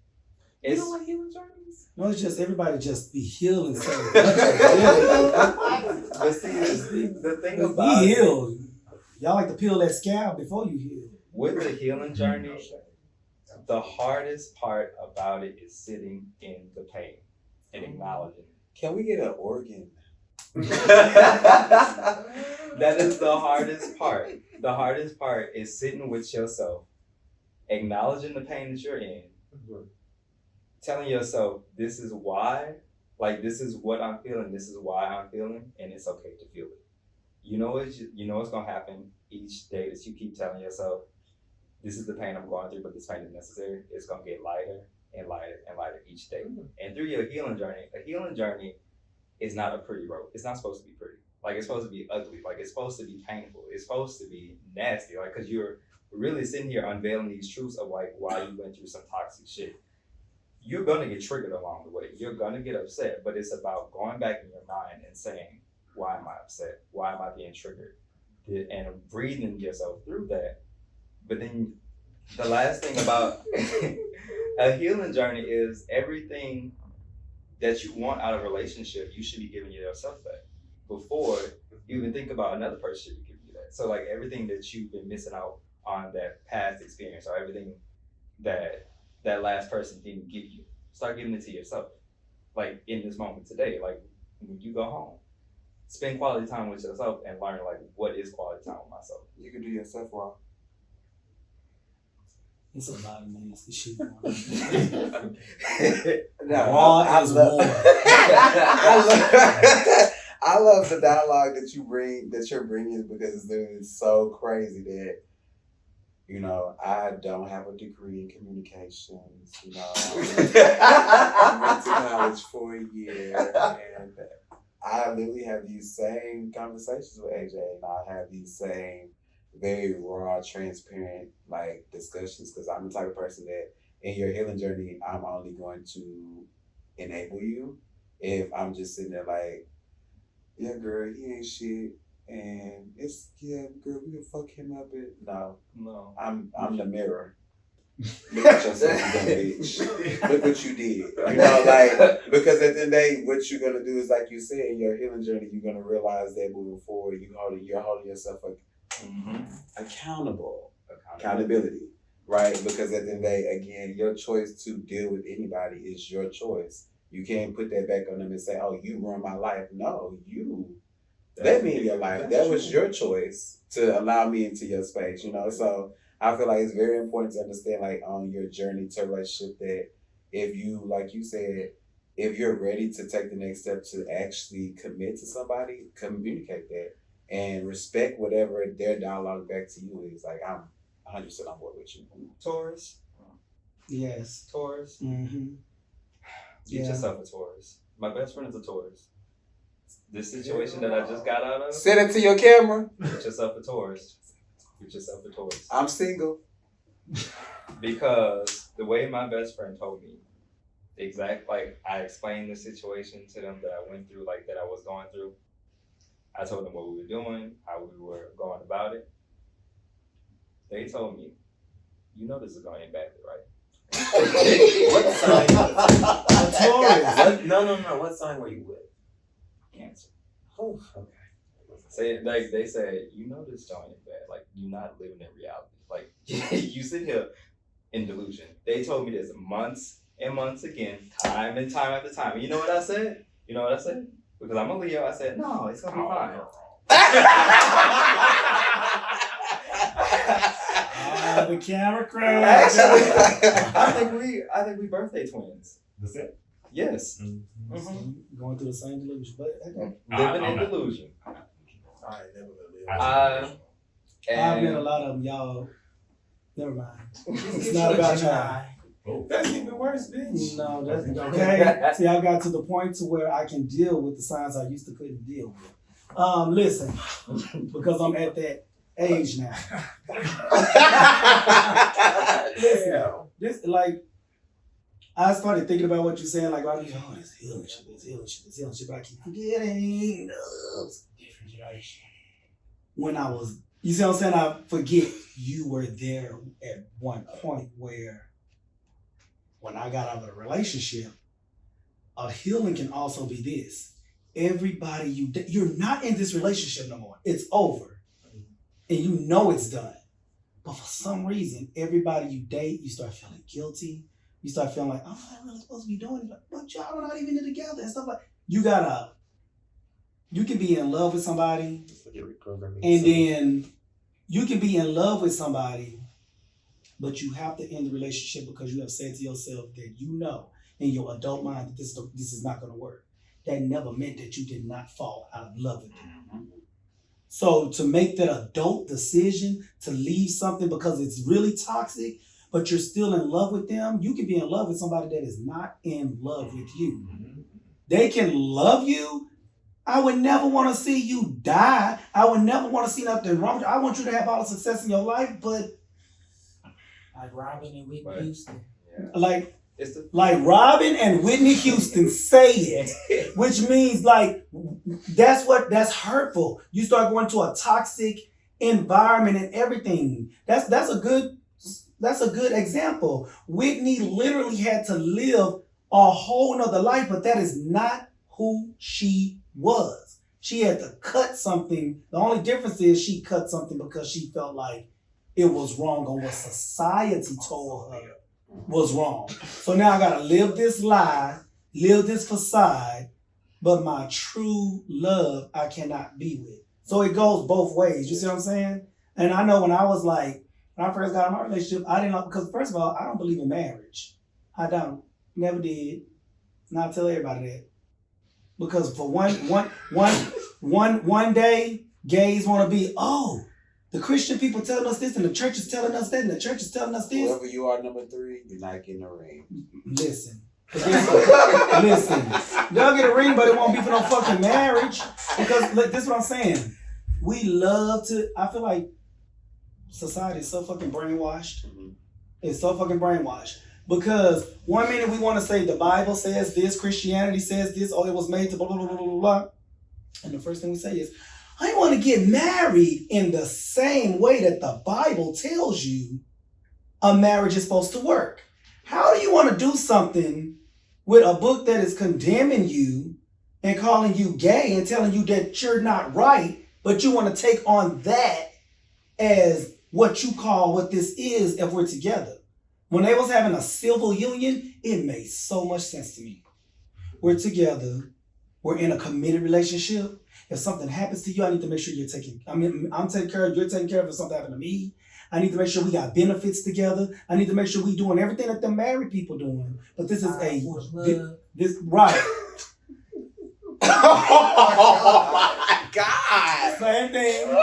you it's don't like healing journeys? No, it's just everybody just be healing so much. but see, the thing Be about it, healed. Y'all like to peel that scab before you heal. with the healing journey, the hardest part about it is sitting in the pain and acknowledging it. Can we get an organ? That is the hardest part. The hardest part is sitting with yourself, acknowledging the pain that you're in, telling yourself, this is why, like, this is what I'm feeling, this is why I'm feeling, and it's okay to feel it. You know what's gonna happen each day that you keep telling yourself, this is the pain I'm going through, but this pain is necessary. It's gonna get lighter and lighter and lighter each day. And through your healing journey, a healing journey is not a pretty road. It's not supposed to be pretty. Like, it's supposed to be ugly. Like, it's supposed to be painful. It's supposed to be nasty. Like, because you're really sitting here unveiling these truths of, like, why you went through some toxic shit. You're gonna get triggered along the way. You're gonna get upset, but it's about going back in your mind and saying, why am I upset? Why am I being triggered? And breathing yourself through that. But then the last thing about a healing journey is everything that you want out of a relationship, you should be giving yourself that before you even think about another person should be giving you that. So, like, everything that you've been missing out on that past experience, or everything that last person didn't give you, start giving it to yourself. Like, in this moment today, like, when you go home, spend quality time with yourself and learn, like, what is quality time with myself. You can do yourself wrong. It's a lot of nasty shit going on. No, Raw as war. I love the dialogue that you're bringing because it's so crazy that, you know, I don't have a degree in communications. You know, I went to college for a year, and I literally have these same conversations with AJ, and I have these same very raw, transparent, like, discussions, because I'm the type of person that in your healing journey, I'm only going to enable you if I'm just sitting there like, yeah, girl, he ain't shit, and girl, we can fuck him up. No, I'm the mirror. Look at yourself, you dumb bitch. Look what you did. You know, like, because at the end of the day, what you're gonna do is, like you said, in your healing journey, you're gonna realize that moving forward, you're holding yourself accountability, right? Because at the end of the day, again, your choice to deal with anybody is your choice. You can't put that back on them and say, oh, you ruined my life. No, you let me in your life. That was your choice to allow me into your space, you know? So I feel like it's very important to understand, like, on your journey to a relationship, that if you, like you said, if you're ready to take the next step to actually commit to somebody, communicate that and respect whatever their dialogue back to you is. Like, I'm 100% on board with you. Taurus. Yes. Taurus. Mm-hmm. Get yourself a Taurus. My best friend is a Taurus. This situation that I just got out of. Send it to your camera. Get yourself a Taurus. Get yourself a Taurus. I'm single. Because the way my best friend told me, like, I explained the situation to them that I went through, like, that I was going through. I told them what we were doing, how we were going about it. They told me, you know this is going to end badly, right? What sign? A Taurus. No. What sign were you with? Cancer. Oh, okay. They said, you know this don't end bad. Like, you're not living in reality. Like, you sit here in delusion. They told me this months and months again, time and time after time. And you know what I said? Because I'm a Leo, I said, no, it's gonna be fine. The camera crash. Actually, I think we birthday twins. That's it. Yes. Mm-hmm. Going through the same delusion, but okay. Living in delusion. I ain't never I've met a lot of them, y'all. Never mind. It's not about y'all. That's even worse, bitch. No, that's okay. See, I got to the point to where I can deal with the signs I used to couldn't deal with. Listen, because I'm at that age now. Listen, this, like, I started thinking about what you're saying, like, oh, this healing shit, but I keep forgetting. Different generation. When I was, you see what I'm saying? I forget you were there at one point where, when I got out of a relationship, a healing can also be this. Everybody you're not in this relationship no more. It's over. And you know it's done. But for some reason, everybody you date, you start feeling guilty. You start feeling like, I'm not really supposed to be doing it. But y'all are not even together and stuff like, you can be in love with somebody, It's like you're reprogramming and yourself. then you can be in love with somebody, but you have to end the relationship because you have said to yourself that you know in your adult mind that this is not going to work. That never meant that you did not fall out of love with them. So to make that adult decision to leave something because it's really toxic, but you're still in love with them, you can be in love with somebody that is not in love with you. They can love you. I would never want to see you die. I would never want to see nothing wrong with you. I want you to have all the success in your life, but Like Robin and Whitney But- Houston. Yeah. like It's the Robin and Whitney Houston say it, which means like that's hurtful. You start going to a toxic environment and everything. That's a good example. Whitney literally had to live a whole nother life, but that is not who she was. She had to cut something. The only difference is she cut something because she felt like it was wrong on what society told her was wrong. So now I gotta live this lie, live this facade, but my true love I cannot be with. So it goes both ways. You see what I'm saying? And I know when I first got in my relationship, I didn't know, because first of all, I don't believe in marriage. I don't. Never did. And I'll tell everybody that. Because for one day, gays want to be, the Christian people telling us this, and the church is telling us that, and the church is telling us this. Whoever you are, number 3, you're not getting a ring. Listen. Listen. They'll get a ring, but it won't be for no fucking marriage. Because look, this is what I'm saying. We love to, I feel like society is so fucking brainwashed. It's so fucking brainwashed. Because one minute we want to say the Bible says this, Christianity says this, it was made to blah, blah, blah, blah, blah, blah. And the first thing we say is, I want to get married in the same way that the Bible tells you a marriage is supposed to work. How do you want to do something with a book that is condemning you and calling you gay and telling you that you're not right, but you want to take on that as what you call what this is if we're together? When they was having a civil union, it made so much sense to me. We're together. We're in a committed relationship. If something happens to you, I need to make sure I'm taking care of, you're taking care of if something happened to me. I need to make sure we got benefits together. I need to make sure we doing everything that the married people doing. But this is right. Oh my God! Same thing.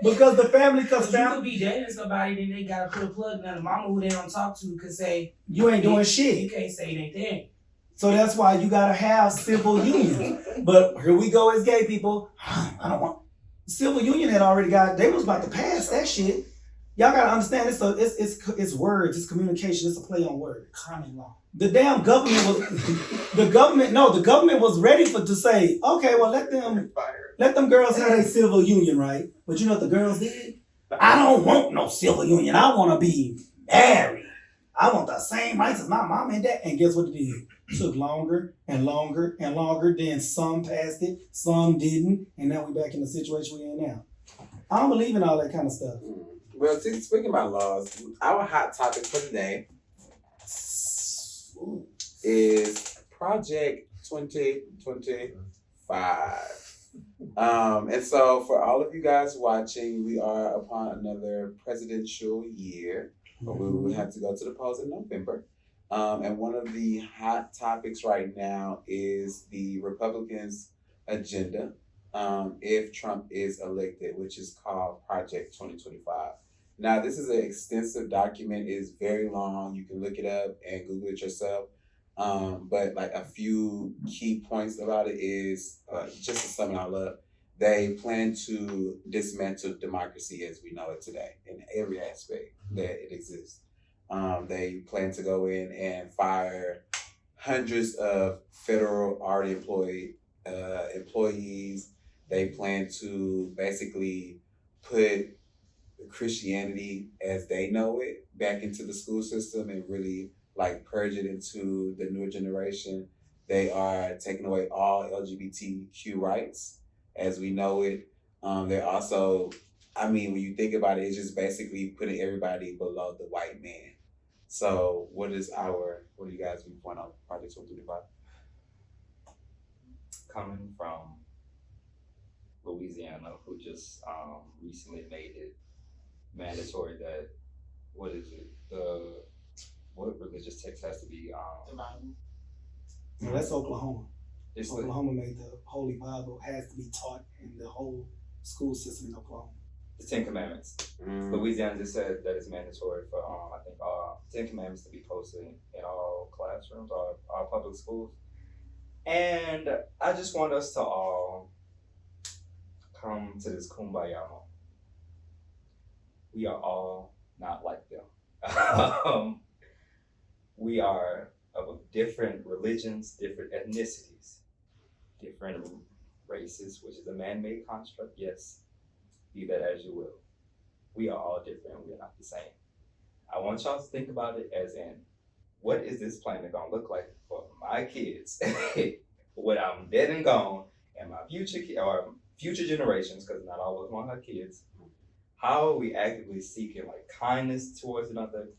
Because the family, Cause you could be dating somebody, then they gotta put a plug in. The mama who they don't talk to could say you ain't doing you shit. can't say anything. So that's why you gotta have civil unions. But here we go as gay people. I don't want civil union had already they was about to pass that shit. Y'all gotta understand it's words, it's communication, it's a play on words. Common law. The damn government was the government was ready to say, okay, well let them girls have a civil union, right? But you know what the girls did? I don't want no civil union. I wanna be married. I want the same rights as my mom and dad. And guess what it did? It took longer and longer and longer. Then some passed it, some didn't, and now we're back in the situation we're in now. I don't believe in all that kind of stuff. Well, speaking about laws, our hot topic for today is Project 2025. And so for all of you guys watching, we are upon another presidential year. But we will have to go to the polls in November. And one of the hot topics right now is the Republicans' agenda if Trump is elected, which is called Project 2025. Now, this is an extensive document. It is very long. You can look it up and Google it yourself. But like a few key points about it is, just to sum it all up, they plan to dismantle democracy as we know it today in every aspect that it exists. They plan to go in and fire hundreds of federal already employed employees. They plan to basically put Christianity as they know it back into the school system and really like purge it into the newer generation. They are taking away all LGBTQ rights as we know it. They're also, when you think about it, it's just basically putting everybody below the white man. So what do you guys viewpoint on Project 2025? coming from Louisiana, who just recently made it mandatory that what is it? What religious text has to be No, that's Oklahoma. it's the, Oklahoma made the Holy Bible has to be taught in the whole school system in Oklahoma. the Ten Commandments. Louisiana just said that it's mandatory for I think 10 Commandments to be posted in all classrooms or all public schools. And I just want us to all come to this kumbaya moment. We are all not like them. We are of different religions, different ethnicities, different races, which is a man-made construct, yes. Be that as you will. We are all different. We are not the same. I want y'all to think about it as in, what is this planet gonna look like for my kids when I'm dead and gone, and my future generations, because not all of us want to have kids. How are we actively seeking like kindness towards another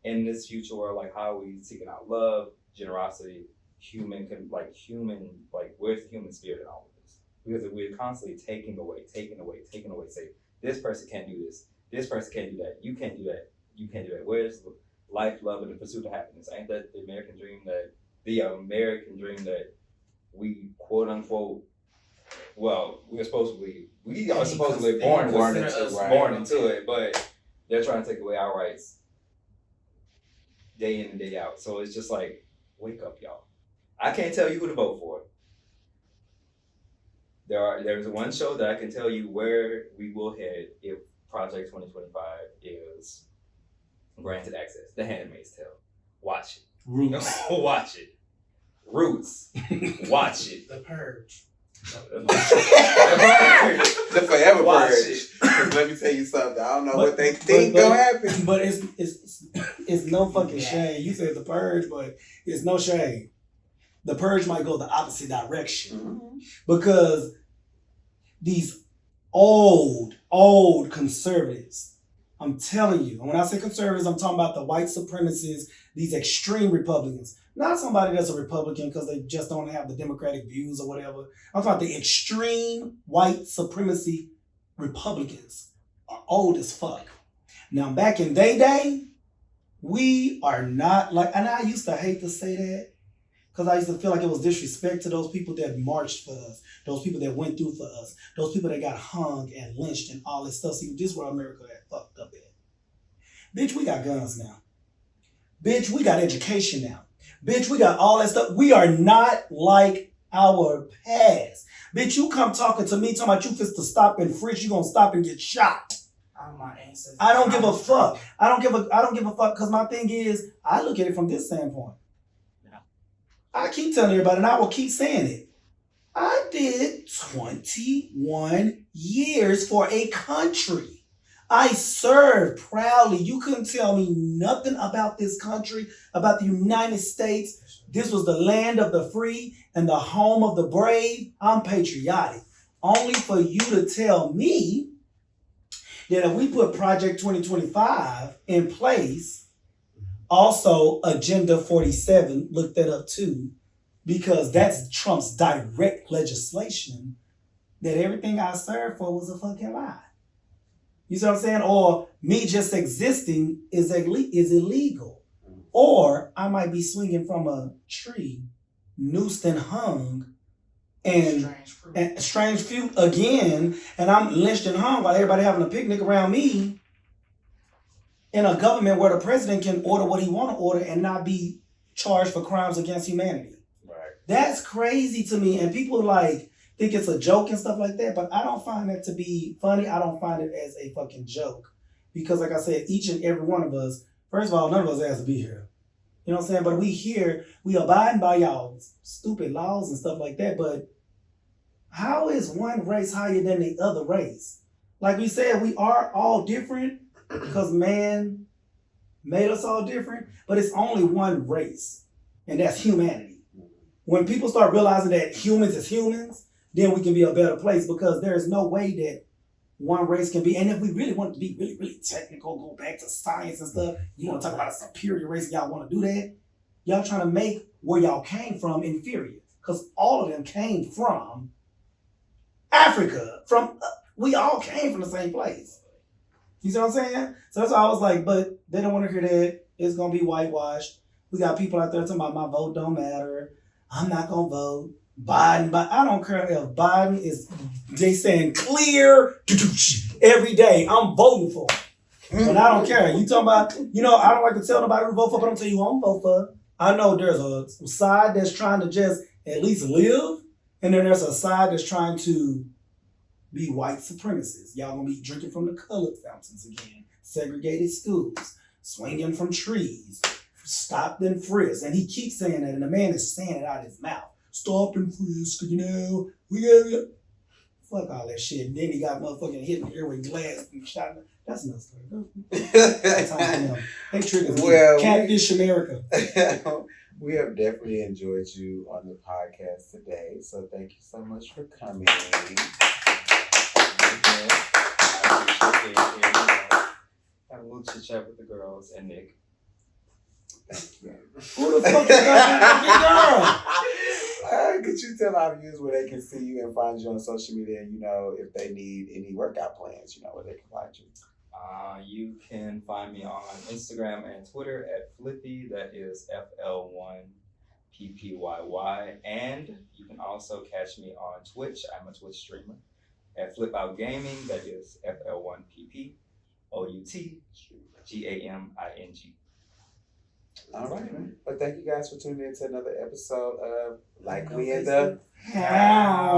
in this future world? Like how are we seeking out love, generosity, where's the human spirit in all of this? Because if we're constantly taking away, say, this person can't do this person can't do that, you can't do that. Where's life, love, and the pursuit of happiness? Ain't that the American dream that we quote unquote, well, we are supposedly born into it, but they're trying to take away our rights day in and day out. So it's just like, wake up, y'all. I can't tell you who to vote for. There's one show that I can tell you where we will head if Project 2025 is granted access. The Handmaid's Tale. Watch it. Roots. Watch it. Roots. Watch it. The Purge. The forever Watch purge. 'Cause let me tell you something. I don't know what they think but- gonna happen. But it's no fucking shade. You said the purge, but it's no shade. The purge might go the opposite direction because these old conservatives, I'm telling you, and when I say conservatives, I'm talking about the white supremacists, these extreme Republicans. Not somebody that's a Republican because they just don't have the democratic views or whatever. I'm talking about the extreme white supremacy Republicans are old as fuck. Now, back in their day, we are not like, and I used to hate to say that because I used to feel like it was disrespect to those people that marched for us, those people that went through for us, those people that got hung and lynched and all this stuff. See, this is where America had fucked up at. Bitch, we got guns now. Bitch, we got education now. Bitch, we got all that stuff. We are not like our past. Bitch, you come talking to me, talking about you fist to stop and frisk, you gonna stop and get shot. All my ancestors. I don't give a fuck. I don't give a fuck because my thing is, I look at it from this standpoint. I keep telling everybody, and I will keep saying it. I did 21 years for a country. I served proudly. You couldn't tell me nothing about this country, about the United States. This was the land of the free and the home of the brave. I'm patriotic. Only for you to tell me that if we put Project 2025 in place, also Agenda 47, look that up too, because that's Trump's direct legislation, that everything I served for was a fucking lie. You see what I'm saying? Or me just existing is illegal. Or I might be swinging from a tree, noosed and hung, and strange fruit again, and I'm lynched and hung while everybody having a picnic around me in a government where the president can order what he want to order and not be charged for crimes against humanity. Right. That's crazy to me. And people think it's a joke and stuff like that, but I don't find that to be funny. I don't find it as a fucking joke. Because like I said, each and every one of us, first of all, none of us has to be here. You know what I'm saying? But we abide by y'all stupid laws and stuff like that. But how is one race higher than the other race? Like we said, we are all different because man made us all different, but it's only one race, and that's humanity. When people start realizing that humans is humans, then we can be a better place, because there is no way that one race can be. And if we really want to be really, really technical, go back to science and stuff, you want to talk about a superior race, y'all want to do that, y'all trying to make where y'all came from inferior. because all of them came from Africa. We all came from the same place. You see what I'm saying? So that's why I was like, but they don't want to hear that. It's gonna be whitewashed. We got people out there talking about my vote don't matter. I'm not gonna vote. Biden, but I don't care if Biden is, they saying clear every day. I'm voting for him. But I don't care. You talking about, I don't like to tell nobody to vote for, but I'm telling you who I'm voting for. I know there's a side that's trying to just at least live, and then there's a side that's trying to be white supremacists. Y'all gonna be drinking from the colored fountains again. Segregated schools, swinging from trees, stopped and frisked. And he keeps saying that, and the man is saying it out of his mouth. Stopped and frisked, we got fuck all that shit. And then he got motherfucking hit in the ear with glass and shot him. That's another story. They triggered me. Well, Catfish America. We have definitely enjoyed you on the podcast today. So thank you so much for coming. Have a little chit chat with the girls and Nick. Thank you. Who the fuck is that girl? Could you tell our viewers where they can see you and find you on social media, and if they need any workout plans, where they can find you? You can find me on Instagram and Twitter at Flippy, that is FL1PPYY, and you can also catch me on Twitch. I'm a Twitch streamer at Flip Out Gaming, that is FL1PPOUTGAMING. All right. Well, thank you guys for tuning in to another episode of Like We in the House.